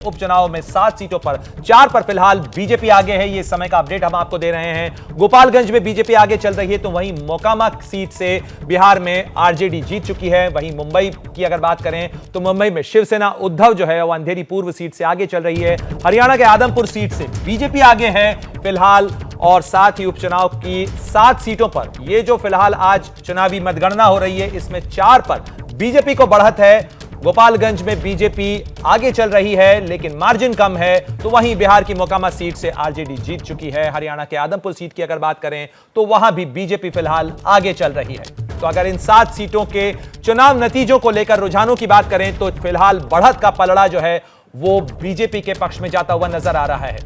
उपचुनाव में 7 सीटों पर 4 पर फिलहाल बीजेपी आगे है। ये समय का अपडेट हम आपको दे रहे हैं। गोपालगंज में बीजेपी आगे चल रही है, तो वहीं मोकामा सीट से बिहार में आरजेडी जीत चुकी है। वहीं मुंबई की अगर बात करें तो मुंबई में शिवसेना उद्धव जो है वो अंधेरी पूर्व सीट से आगे चल रही है। हरियाणा के आदमपुर सीट से बीजेपी आगे है फिलहाल, और साथ ही उपचुनाव की 7 सीटों पर ये जो फिलहाल आज चुनावी मतगणना हो रही है, इसमें 4 पर बीजेपी को बढ़त है। गोपालगंज में बीजेपी आगे चल रही है लेकिन मार्जिन कम है, तो वहीं बिहार की मोकामा सीट से आरजेडी जीत चुकी है। हरियाणा के आदमपुर सीट की अगर बात करें तो वहां भी बीजेपी फिलहाल आगे चल रही है। तो अगर इन 7 सीटों के चुनाव नतीजों को लेकर रुझानों की बात करें तो फिलहाल बढ़त का पलड़ा जो है वो बीजेपी के पक्ष में जाता हुआ नजर आ रहा है।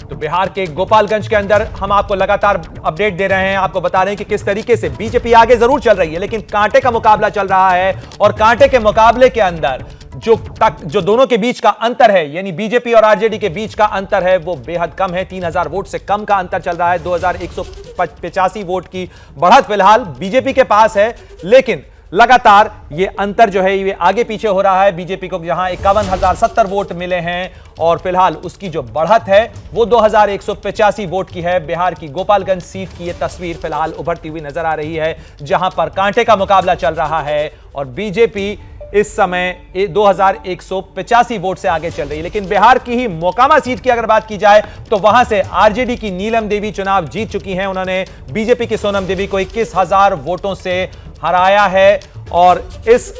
तो बिहार के गोपालगंज के अंदर हम आपको लगातार अपडेट दे रहे हैं, आपको बता रहे हैं कि किस तरीके से बीजेपी आगे जरूर चल रही है लेकिन कांटे का मुकाबला चल रहा है। और कांटे के मुकाबले के अंदर जो दोनों के बीच का अंतर है, यानी बीजेपी और आरजेडी के बीच का अंतर है, वो बेहद कम है। 3000 वोट से कम का अंतर चल रहा है। 2185 वोट की बढ़त फिलहाल बीजेपी के पास है, लेकिन लगातार ये अंतर जो है ये आगे पीछे हो रहा है। बीजेपी को जहां 51,070 वोट मिले हैं और फिलहाल उसकी जो बढ़त है वो 2185 वोट की है। बिहार की गोपालगंज सीट की ये तस्वीर फिलहाल उभरती हुई नजर आ रही है, जहां पर कांटे का मुकाबला चल रहा है और बीजेपी इस समय 2185 वोट से आगे चल रही है। लेकिन बिहार की ही मोकामा सीट की अगर बात की जाए तो वहां से आरजेडी की नीलम देवी चुनाव जीत चुकी हैं। उन्होंने बीजेपी की सोनम देवी को 21,000 वोटों से हराया है। और इस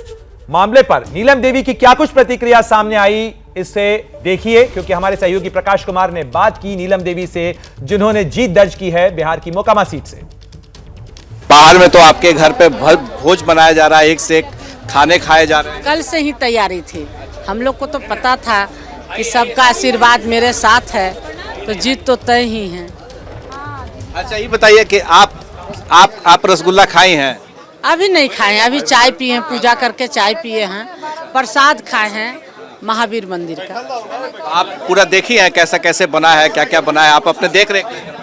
मामले पर नीलम देवी की क्या कुछ प्रतिक्रिया सामने आई, इसे देखिए, क्योंकि हमारे सहयोगी प्रकाश कुमार ने बात की नीलम देवी से, जिन्होंने जीत दर्ज की है बिहार की मोकामा सीट से। बाहर में तो आपके घर पे भोज बनाया जा रहा है, एक से एक खाने खाए जा रहे हैं। कल से ही तैयारी थी, हम लोग को तो पता था कि सबका आशीर्वाद मेरे साथ है, तो जीत तो तय ही है। अच्छा, ये बताइए कि आप रसगुल्ला खाई हैं? अभी नहीं खाए हैं, अभी चाय पिए हैं, पूजा करके चाय पिए हैं, प्रसाद खाए हैं महावीर मंदिर का। आप पूरा देखी हैं कैसा कैसे बना है, क्या क्या बना है, आप अपने देख रहे हैं?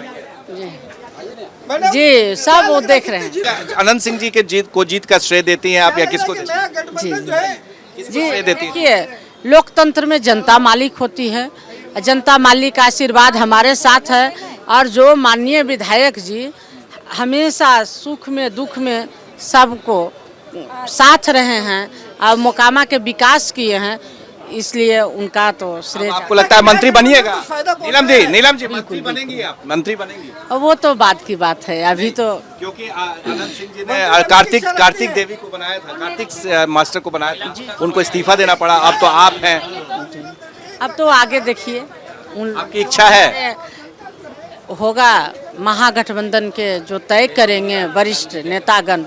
जी सब वो देख रहे हैं। अनंत सिंह जी के जीत का श्रेय देती हैं आप या किसको देती हैं? जी श्रेय देती हैं? देखिए, लोकतंत्र में जनता मालिक होती है, जनता मालिक का आशीर्वाद हमारे साथ है। और जो माननीय विधायक जी हमेशा सुख में दुख में सबको साथ रहे हैं और मोकामा के विकास किए हैं, इसलिए उनका तो श्रेय। आपको लगता है मंत्री बनिएगा? नीलम जी मंत्री बनेंगी आप? मंत्री बनेंगी? वो तो बात की बात है, अभी तो क्योंकि अनंत सिंह जी ने कार्तिक देवी को बनाया था, कार्तिक मास्टर को बनाया था, उनको इस्तीफा देना पड़ा। अब तो आप हैं, अब तो आगे देखिए, आपकी इच्छा है? होगा महागठबंधन के जो तय करेंगे वरिष्ठ नेतागण,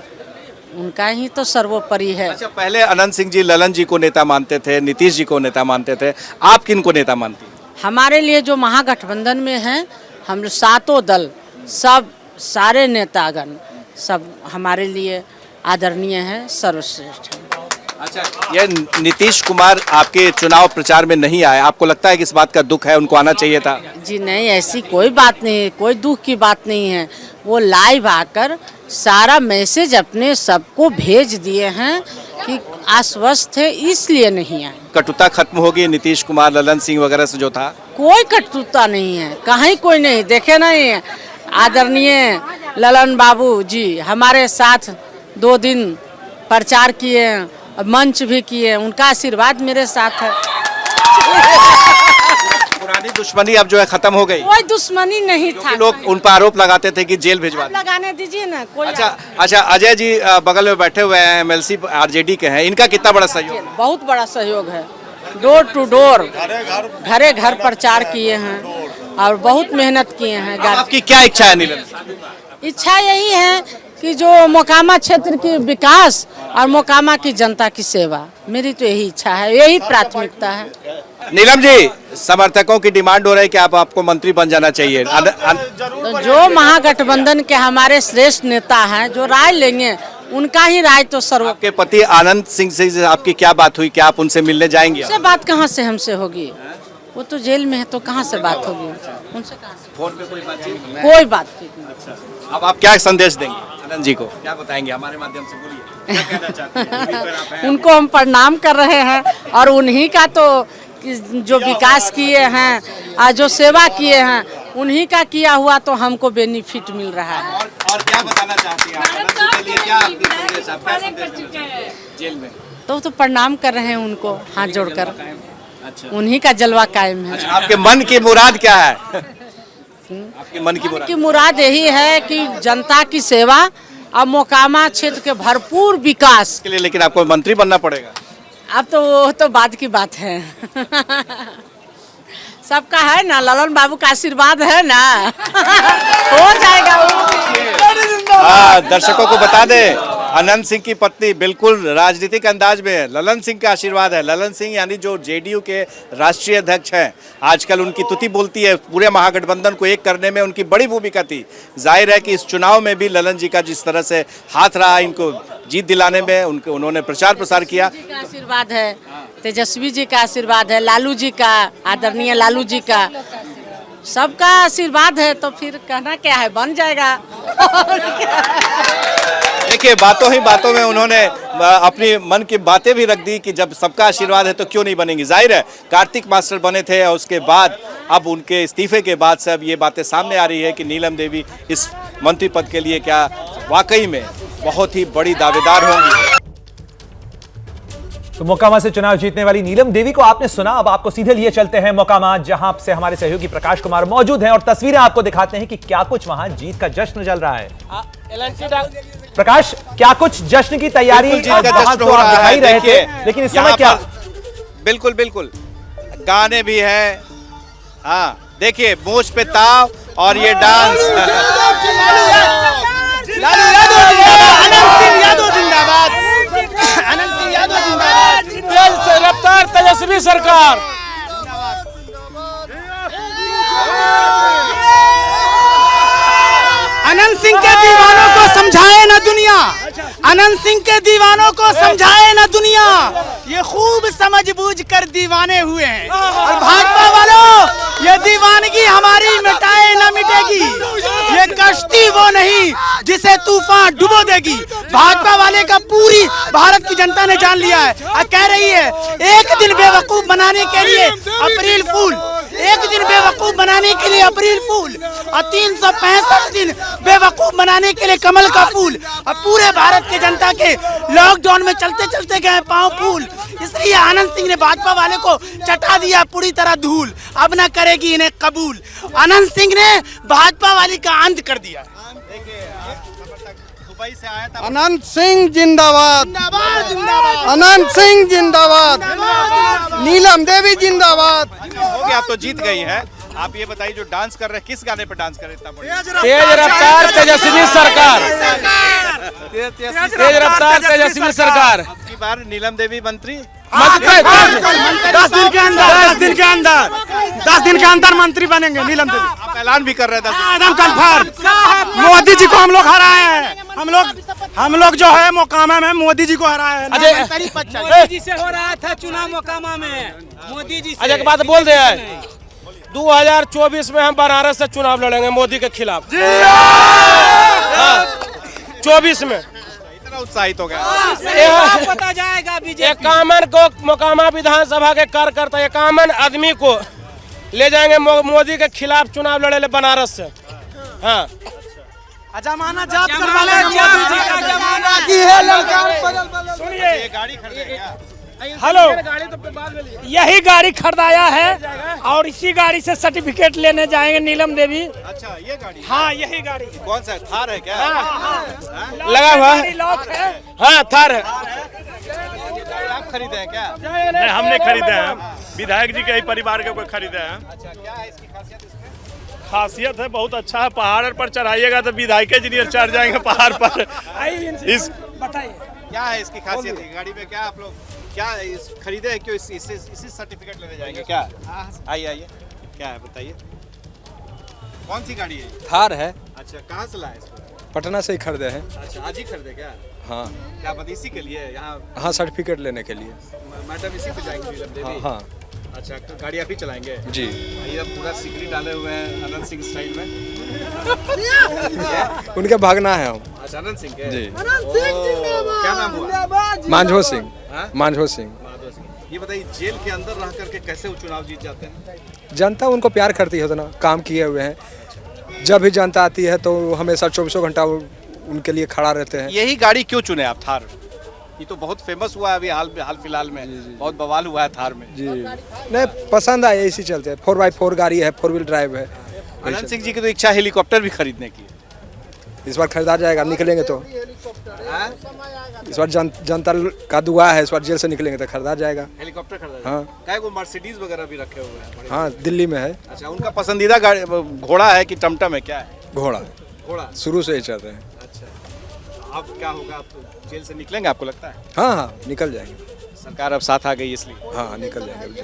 उनका ही तो सर्वोपरि है। अच्छा, पहले अनंत सिंह जी ललन जी को नेता मानते थे, नीतीश जी को नेता मानते थे, आप किन को नेता मानती हैं? हमारे लिए जो महागठबंधन में है, हम सातों दल, सब सारे नेतागण सब हमारे लिए आदरणीय है, सर्वश्रेष्ठ है। अच्छा, ये नीतीश कुमार आपके चुनाव प्रचार में नहीं आए, आपको लगता है कि इस बात का दुख है, उनको आना चाहिए था? जी नहीं, ऐसी कोई बात नहीं है, कोई दुख की बात नहीं है। वो लाइव आकर सारा मैसेज अपने सबको भेज दिए हैं कि आश्वस्त है, इसलिए नहीं आए। कटुता खत्म होगी नीतीश कुमार ललन सिंह वगैरह से जो था? कोई कटुता नहीं है, कहीं कोई नहीं, देखे नहीं है। आदरणीय ललन बाबू जी हमारे साथ 2 दिन प्रचार किए, मंच भी किए, उनका आशीर्वाद मेरे साथ है। पुरानी दुश्मनी अब जो है खत्म हो गई? कोई दुश्मनी नहीं था। लोग उन पर आरोप लगाते थे कि जेल भिजवा दें। लगाने दीजिए ना कोई। अच्छा, अजय जी बगल में बैठे हुए हैं, एमएलसी आरजेडी के हैं, इनका कितना बड़ा सहयोग? बहुत बड़ा सहयोग है, डोर टू डोर घरे घर प्रचार किए हैं और बहुत मेहनत किए हैं। आपकी क्या इच्छा है नीलम? इच्छा यही है कि जो मोकामा क्षेत्र की विकास और मोकामा की जनता की सेवा, मेरी तो यही इच्छा है, यही प्राथमिकता है। नीलम जी, समर्थकों की डिमांड हो रही है कि आपको मंत्री बन जाना चाहिए। तो जो महागठबंधन के हमारे श्रेष्ठ नेता हैं, जो राय लेंगे उनका ही राय तो सर्व। आपके पति आनंद सिंह से आपकी क्या बात हुई, क्या आप उनसे मिलने जाएंगे? उनसे बात कहाँ से हमसे होगी, वो तो जेल में है, तो कहाँ से बात होगी उनसे? कहाँ से? फोन पे कोई बातचीत? कोई बातचीत नहीं। अब आप क्या संदेश देंगे? आनंद जी को क्या बताएंगे हमारे माध्यम से, बोलिए क्या कहना चाहते हैं? टीवी पर आप हैं। उनको हम प्रणाम कर रहे हैं और उन्हीं का तो जो विकास किए हैं, जो सेवा किए हैं, उन्हीं का किया हुआ तो हमको बेनिफिट मिल रहा है। और क्या बताना चाहती हैं आप आनंद जी के लिए, क्या आपकी संदेश, आप क्या संदेश देना चाहते हैं जेल में? तो प्रणाम कर रहे हैं उनको हाथ जोड़कर। अच्छा, उन्हीं का जलवा कायम है। अच्छा, आपके मन की मुराद क्या है? आपके मन की मुराद? की मुराद यही है कि जनता की सेवा और मोकामा क्षेत्र के भरपूर विकास के लिए, लेकिन आपको मंत्री बनना पड़ेगा। अब तो वो तो बाद की बात है। सबका है ना, ललन बाबू का आशीर्वाद है ना। हो जाएगा वो। हाँ, दर्शकों को बता दें, अनंत सिंह की पत्नी बिल्कुल राजनीतिक अंदाज में है। ललन सिंह का आशीर्वाद है। ललन सिंह यानी जो जेडीयू के राष्ट्रीय अध्यक्ष हैं, आजकल उनकी तुति बोलती है। पूरे महागठबंधन को एक करने में उनकी बड़ी भूमिका थी। जाहिर है कि इस चुनाव में भी ललन जी का जिस तरह से हाथ रहा इनको जीत दिलाने में, उन्होंने प्रचार प्रसार किया। आशीर्वाद है, तेजस्वी जी का आशीर्वाद है, लालू जी का, आदरणीय लालू जी का, सबका आशीर्वाद है। तो फिर कहना क्या है, बन जाएगा। देखिए, बातों ही बातों में उन्होंने अपनी मन की बातें भी रख दी कि जब सबका आशीर्वाद है तो क्यों नहीं बनेंगी। जाहिर है कार्तिक मास्टर बने थे और उसके बाद अब उनके इस्तीफे के बाद से अब ये बातें सामने आ रही है कि नीलम देवी इस मंत्री पद के लिए क्या वाकई में बहुत ही बड़ी दावेदार होंगी। तो मोकामा से चुनाव जीतने वाली नीलम देवी को आपने सुना। अब आपको सीधे लिए चलते हैं मोकामा, जहां से हमारे सहयोगी प्रकाश कुमार मौजूद हैं और तस्वीरें आपको दिखाते हैं कि क्या कुछ वहां जीत का जश्न चल रहा है। प्रकाश, क्या कुछ जश्न की तैयारी जीत का जश्न हो रहा है, रहे थे, लेकिन इस समय क्या? बिल्कुल बिल्कुल, गाने भी हैं। हाँ, देखिए, मूंछ पे ताव और ये डांस। रफ्तार तेजस्वी सरकार। अनंत सिंह के दीवानों को समझाए ना दुनिया, अनंत सिंह के दीवानों को समझाए ना दुनिया, ये खूब समझ बूझ कर दीवाने हुए हैं। और भाजपा वालों, ये दीवानगी हमारी मिटाए ना मिटेगी। ये कश्ती वो नहीं जिसे तूफान डुबो देगी। भाजपा वाले का पूरी भारत की जनता ने जान लिया है और कह रही है एक दिन बेवकूफ बनाने के लिए अप्रैल फूल, एक दिन बेवकूफ बनाने के लिए अप्रैल फूल और 365 दिन बेवकूफ बनाने के लिए कमल का फूल। और पूरे भारत की जनता के लॉकडाउन में चलते चलते गए पांव फूल। इसलिए आनंद सिंह ने भाजपा वाले को चटा दिया पूरी तरह धूल। अब न करेगी इन्हें कबूल। आनंद सिंह ने भाजपा वाली का अंत कर दिया। अनंत सिंह जिंदाबाद, अनंत सिंह जिंदाबाद, नीलम देवी जिंदाबाद। हो गया, आप तो जीत गई हैं। आप ये बताइए, जो डांस कर रहे हैं, किस गाने पर डांस कर रहे हैं? इतना बढ़िया। तेज रफ्तार तेजस्वी सरकार, तेज रफ्तार तेजस्वी सरकार। आपकी बार नीलम देवी मंत्री 10 दिन के अंदर, 10 दिन के अंदर, 10 दिन के अंदर मंत्री बनेंगे नीलम देवी। आप ऐलान भी कर रहे थे। एकदम कंफर्म। मोदी जी को हम लोग हराए हैं। हम लोग जो है मोकामा में मोदी जी को हराए हैं। मोदी जी से हो रहा था चुनाव मोकामा में, मोदी जी से। अच्छा, एक बात बोल रहे हैं, 2024 में हम बनारस से चुनाव लड़ेंगे मोदी के खिलाफ। 24 में इतना उत्साहित हो गया। पता जाएगा बीजेपी। इक्यावन को मोकामा विधानसभा के कार्यकर्ता 51 आदमी को ले जाएंगे मोदी के खिलाफ चुनाव लड़े बनारस से। हाँ, जमाना जात सुनिए, गाड़ी खरीदे क्या? हेलो, यही गाड़ी खरीदाया है और इसी गाड़ी से सर्टिफिकेट लेने जाएंगे नीलम देवी। अच्छा, ये गाड़ी? हाँ, यही गाड़ी। कौन सा थार है क्या? लगा हुआ है। लॉक है। हाँ, थार है। आप खरीदे हैं क्या? नहीं, हमने खरीदे हैं, विधायक जी के ही परिवार के कोई खरीदे हैं। अच्छा, क्या है इसकी खासियत इसमें? खासियत है बहुत अच्छा है। पहाड़ पर चढ़ाइएगा तो विधायक जी चढ़ जाएंगे पहाड़ पर। इस बताइए क्या है इसकी खासियत है गाड़ी में? क्या आप लोग क्या खरीदे हैं? क्यों इसी सर्टिफिकेट लेने जाएंगे क्या? आइए आइए, क्या है बताइए, कौन सी गाड़ी है? थार है। अच्छा, कहाँ से लाए इसको? पटना से ही खरीदे हैं। अच्छा, आज ही खरीदे क्या? हाँ क्या बात, इसी के लिए यहाँ? हाँ, सर्टिफिकेट लेने के लिए। मैडम इसी पे जाएंगे नीलम देवी? हाँ। अच्छा, गाड़ी आप ही चलाएंगे? जी। ये पूरा सिकरी डाले हुए हैं अनंत सिंह स्टाइल में। उनके भागना है हम। अच्छा अनंत सिंह के जी। क्या नाम हुआ? मांझो सिंह। हाँ? मांझो सिंह। माधव सिंह। ये बताइए जेल के अंदर रह करके कैसे वो चुनाव जीत जाते हैं? जनता उनको प्यार करती है उतना, काम किए हुए हैं। जब भी जनता आती है तो हमेशा 24 घंटा उनके लिए खड़ा रहते हैं। यही गाड़ी क्यों चुने आप थार? ये तो बहुत फेमस हुआ है अभी हाल फिलहाल में, बहुत बवाल हुआ है थार में। जी नहीं, पसंद आए इसी चलते। 4x4 गाड़ी है, 4 व्हील ड्राइव है। अनंत सिंह जी की तो इच्छा हेलीकॉप्टर भी खरीदने की है। इस बार खरीदा जाएगा, निकलेंगे तो। इस बार जनता का दुआ है, इस बार जेल से निकलेंगे तो खरीदा जाएगा। हेलीकॉप्टर खरीदा? हाँ। क्या वो मर्सिडीज वगैरह भी रखे हुए हैं? बड़े। हाँ, दिल्ली में है। अच्छा, उनका पसंदीदा गाड़ी घोड़ा है कि टमटम है, क्या है? घोड़ा। घोड़ा शुरू से ही चल रहे हैं। अच्छा, अब क्या होगा? आप तो जेल से निकलेंगे आपको लगता है? हाँ हाँ, निकल जाएंगे। सरकार अब साथ आ गई इसलिए। हाँ, निकल जाएंगे।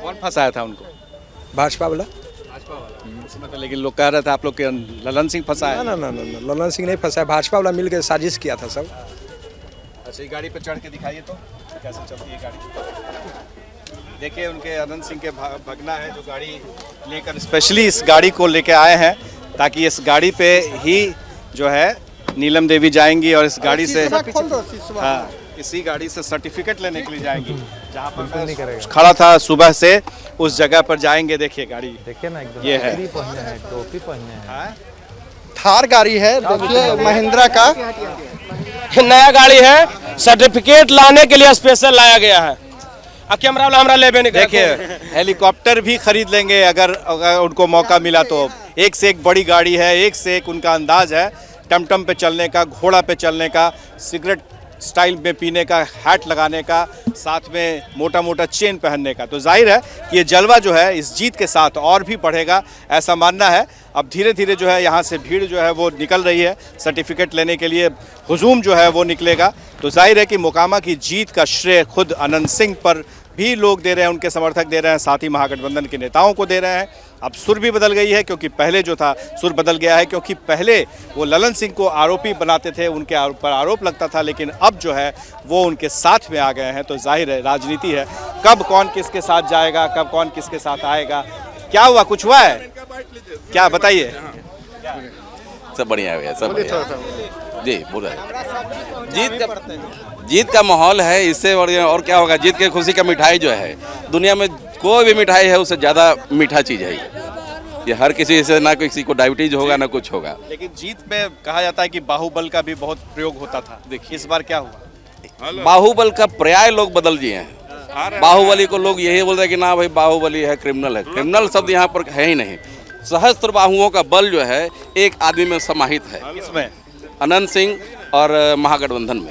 कौन फंसाया था उनको? भाजपा वाला। भाजपा वाला। उसमें तो लेकिन लोग कह रहे थे आप लोग के ललन सिंह फंसाया। ना ना ना ना, ललन सिंह नहीं फंसा है, भाजपा वाला मिलकर साजिश किया था सब। अच्छा, ये गाड़ी पे चढ़ के दिखाइए तो कैसे चलती है गाड़ी। देखिए उनके अनंत सिंह के भगना है जो गाड़ी लेकर स्पेशली इस गाड़ी को लेके आए हैं ताकि इस गाड़ी पे ही जो है नीलम देवी जाएंगी और इस गाड़ी से हाँ इसी गाड़ी से सर्टिफिकेट लेने के लिए जाएंगी। जहाँ पर मैं खड़ा था सुबह से उस जगह पर जाएंगे। देखिए गाड़ी, देखिए ना, एकदम ये है, टोपी पहने हैं। थार गाड़ी है, देखिए महिंद्रा का नया गाड़ी है, सर्टिफिकेट लाने के लिए स्पेशल लाया गया है। अब कैमरा वाला हमारा लेबे नहीं। देखिए हेलीकॉप्टर भी खरीद लेंगे अगर उनको मौका मिला तो। एक से एक बड़ी गाड़ी है, एक से एक उनका अंदाज है टमटम पे चलने का, घोड़ा पे चलने का, सिगरेट स्टाइल में पीने का, हैट लगाने का, साथ में मोटा मोटा चेन पहनने का। तो जाहिर है कि ये जलवा जो है इस जीत के साथ और भी बढ़ेगा, ऐसा मानना है। अब धीरे धीरे जो है यहाँ से भीड़ जो है वो निकल रही है सर्टिफिकेट लेने के लिए, हुजूम जो है वो निकलेगा। तो जाहिर है कि मोकामा की जीत का श्रेय खुद अनंत सिंह पर भी लोग दे रहे हैं, उनके समर्थक दे रहे हैं, साथ ही महागठबंधन के नेताओं को दे रहे हैं। अब सुर भी बदल गई है क्योंकि पहले जो था सुर बदल गया है क्योंकि पहले वो ललन सिंह को आरोपी बनाते थे, उनके ऊपर आरोप लगता था, लेकिन अब जो है वो उनके साथ में आ गए हैं। तो जाहिर है राजनीति है, कब कौन किसके साथ जाएगा, कब कौन किसके साथ आएगा। क्या हुआ, कुछ हुआ है क्या, बताइए। सब बढ़िया है, सब बढ़िया जी। पूरा जीत का माहौल है, इससे और क्या होगा। जीत के खुशी का मिठाई जो है, दुनिया में कोई भी मिठाई है उससे ज़्यादा मीठा चीज़ है ये हर किसी से, ना किसी को डायबिटीज होगा ना कुछ होगा। लेकिन जीत में कहा जाता है कि बाहुबल का भी बहुत प्रयोग होता था, देखिए इस बार क्या हुआ। बाहुबल का पर्याय लोग बदल दिए हैं। बाहुबली को लोग यही बोलते हैं कि ना भाई बाहुबली है, क्रिमिनल है। क्रिमिनल शब्द यहाँ पर है ही नहीं। सहस्त्र बाहुओं का बल जो है एक आदमी में समाहित है। इसमें अनंत सिंह और महागठबंधन में।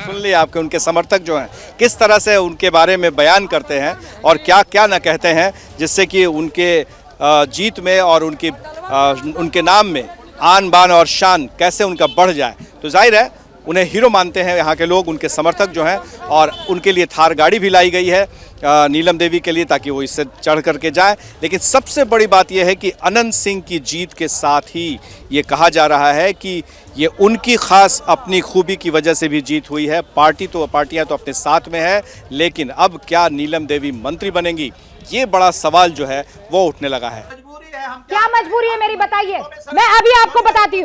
सुन लिया आपके उनके समर्थक जो हैं किस तरह से उनके बारे में बयान करते हैं और क्या क्या न कहते हैं, जिससे कि उनके जीत में और उनके नाम में आन बान और शान कैसे उनका बढ़ जाए। तो जाहिर है उन्हें हीरो मानते हैं यहाँ के लोग, उनके समर्थक जो हैं, और उनके लिए थार गाड़ी भी लाई गई है नीलम देवी के लिए ताकि वो इससे चढ़ करके जाए। लेकिन सबसे बड़ी बात यह है कि अनंत सिंह की जीत के साथ ही ये कहा जा रहा है कि ये उनकी खास अपनी खूबी की वजह से भी जीत हुई है। पार्टियां तो अपने साथ में है, लेकिन अब क्या नीलम देवी मंत्री बनेंगी, ये बड़ा सवाल जो है वो उठने लगा है। क्या मजबूरी है मेरी, बताइए। मैं अभी आपको बताती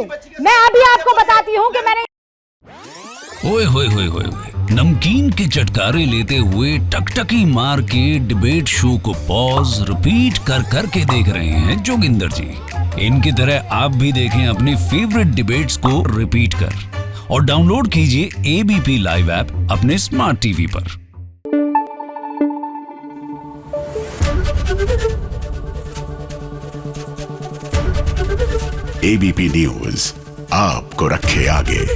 हूँ कि मैंने ओए होए होए होए नमकीन के चटकारे लेते हुए टकटकी मार के डिबेट शो को पॉज रिपीट कर करके देख रहे हैं जोगिंदर जी। इनकी तरह आप भी देखें अपनी फेवरेट डिबेट्स को रिपीट कर और डाउनलोड कीजिए एबीपी लाइव ऐप अपने स्मार्ट टीवी पर। एबीपी न्यूज आपको रखे आगे।